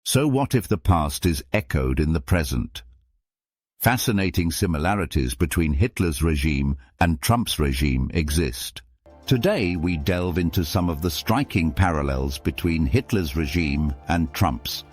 So what if the past is echoed in the present? Fascinating similarities between Hitler's regime and Trump's regime exist. Today we delve into some of the striking parallels between Hitler's regime and Trump's.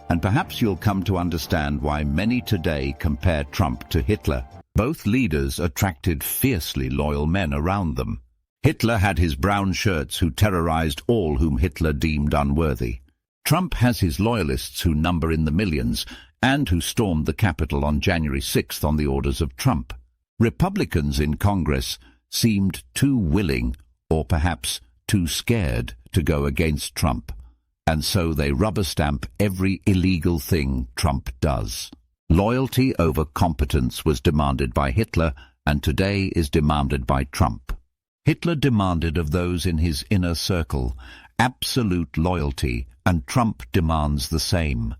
And perhaps you'll come to understand why many today compare Trump to Hitler. Both leaders attracted fiercely loyal men around them. Hitler had his brown shirts who terrorized all whom Hitler deemed unworthy. Trump has his loyalists who number in the millions and who stormed the Capitol on January 6th on the orders of Trump. Republicans in Congress seemed too willing, or perhaps too scared, to go against Trump, and so they rubber-stamp every illegal thing Trump does. Loyalty over competence was demanded by Hitler, and today is demanded by Trump. Hitler demanded of those in his inner circle absolute loyalty, and Trump demands the same.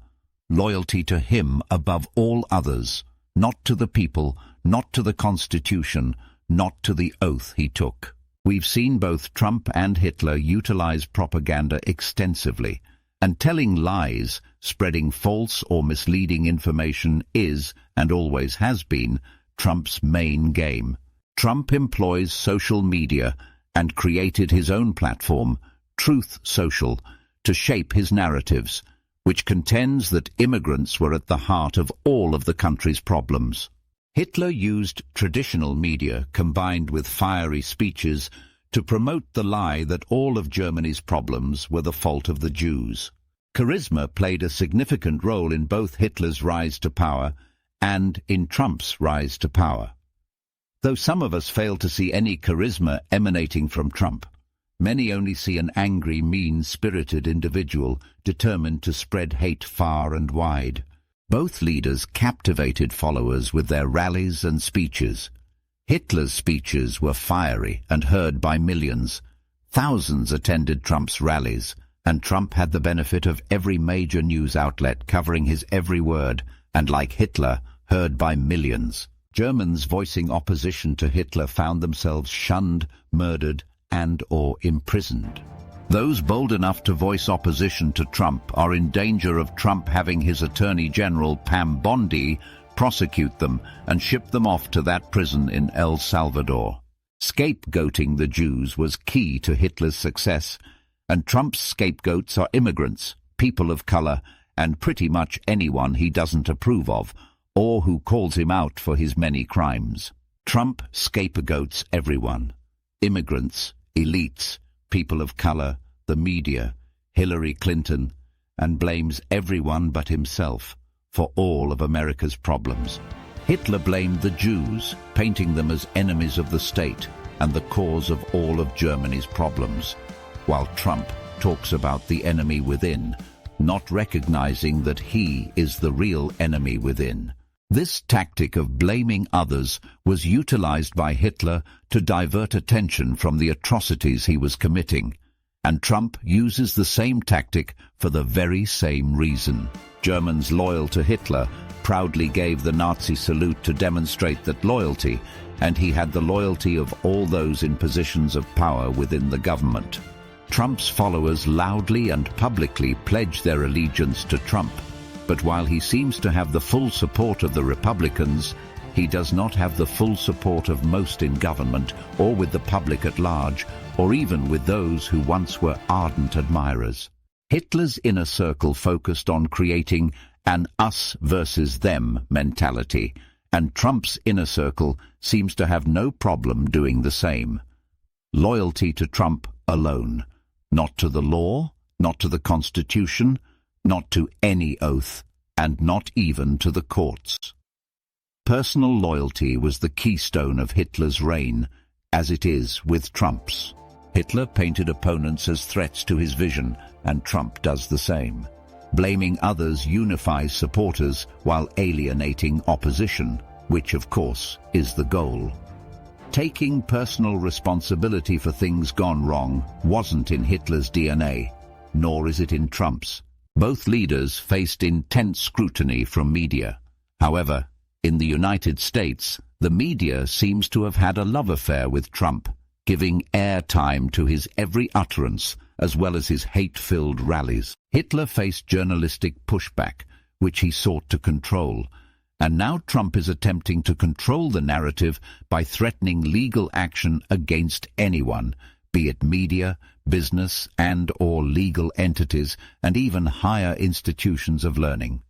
Loyalty to him above all others, not to the people, not to the Constitution, not to the oath he took. We've seen both Trump and Hitler utilize propaganda extensively, and telling lies, spreading false or misleading information is, and always has been, Trump's main game. Trump employs social media and created his own platform, Truth Social, to shape his narratives, which contends that immigrants were at the heart of all of the country's problems. Hitler used traditional media combined with fiery speeches to promote the lie that all of Germany's problems were the fault of the Jews. Charisma played a significant role in both Hitler's rise to power and in Trump's rise to power. Though some of us fail to see any charisma emanating from Trump, many only see an angry, mean-spirited individual determined to spread hate far and wide. Both leaders captivated followers with their rallies and speeches. Hitler's speeches were fiery and heard by millions. Thousands attended Trump's rallies, and Trump had the benefit of every major news outlet covering his every word, and like Hitler, heard by millions. Germans voicing opposition to Hitler found themselves shunned, murdered, and/or imprisoned. Those bold enough to voice opposition to Trump are in danger of Trump having his Attorney General Pam Bondi prosecute them and ship them off to that prison in El Salvador. Scapegoating the Jews was key to Hitler's success, and Trump's scapegoats are immigrants, people of color, and pretty much anyone he doesn't approve of, or who calls him out for his many crimes. Trump scapegoats everyone: immigrants, elites, people of color, the media, Hillary Clinton, and blames everyone but himself for all of America's problems. Hitler blamed the Jews, painting them as enemies of the state and the cause of all of Germany's problems, while Trump talks about the enemy within, not recognizing that he is the real enemy within. This tactic of blaming others was utilized by Hitler to divert attention from the atrocities he was committing, and Trump uses the same tactic for the very same reason. Germans loyal to Hitler proudly gave the Nazi salute to demonstrate that loyalty, and he had the loyalty of all those in positions of power within the government. Trump's followers loudly and publicly pledged their allegiance to Trump, but while he seems to have the full support of the Republicans, he does not have the full support of most in government, or with the public at large, or even with those who once were ardent admirers. Hitler's inner circle focused on creating an us versus them mentality, and Trump's inner circle seems to have no problem doing the same. Loyalty to Trump alone, not to the law, not to the Constitution, not to any oath, and not even to the courts. Personal loyalty was the keystone of Hitler's reign, as it is with Trump's. Hitler painted opponents as threats to his vision, and Trump does the same. Blaming others unifies supporters while alienating opposition, which of course is the goal. Taking personal responsibility for things gone wrong wasn't in Hitler's DNA, nor is it in Trump's. Both leaders faced intense scrutiny from media. However, in the United States, the media seems to have had a love affair with Trump, giving airtime to his every utterance as well as his hate-filled rallies. Hitler faced journalistic pushback, which he sought to control, and now Trump is attempting to control the narrative by threatening legal action against anyone, be it media, business and/or legal entities, and even higher institutions of learning.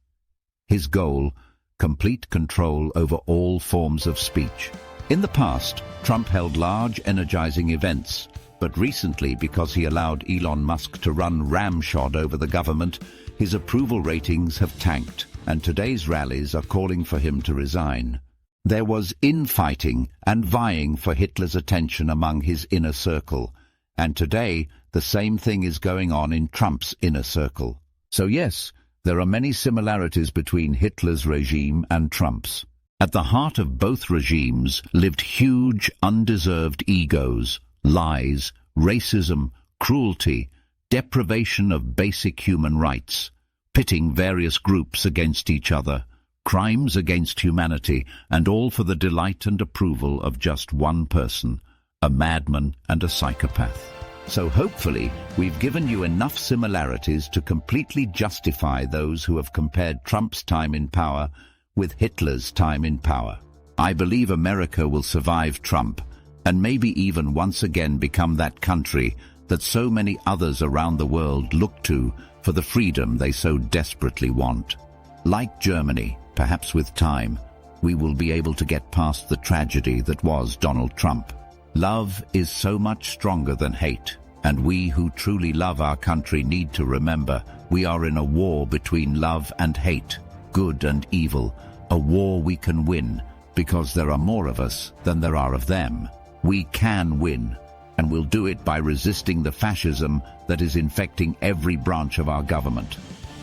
His goal: complete control over all forms of speech. In the past, Trump held large, energizing events, but recently, because he allowed Elon Musk to run ramshod over the government, his approval ratings have tanked, and today's rallies are calling for him to resign. There was infighting and vying for Hitler's attention among his inner circle, and today the same thing is going on in Trump's inner circle. So yes, there are many similarities between Hitler's regime and Trump's. At the heart of both regimes lived huge, undeserved egos, lies, racism, cruelty, deprivation of basic human rights, pitting various groups against each other, crimes against humanity, and all for the delight and approval of just one person, a madman and a psychopath. So hopefully we've given you enough similarities to completely justify those who have compared Trump's time in power with Hitler's time in power. I believe America will survive Trump, and maybe even once again become that country that so many others around the world look to for the freedom they so desperately want. Like Germany, perhaps with time, we will be able to get past the tragedy that was Donald Trump. Love is so much stronger than hate, and we who truly love our country need to remember we are in a war between love and hate, good and evil, a war we can win, because there are more of us than there are of them. We can win, and we'll do it by resisting the fascism that is infecting every branch of our government.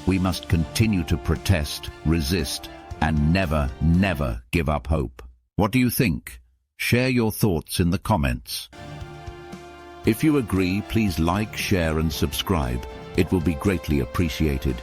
We must continue to protest, resist, and never, never give up hope. What do you think? Share your thoughts in the comments. If you agree, please like, share, and subscribe. It will be greatly appreciated.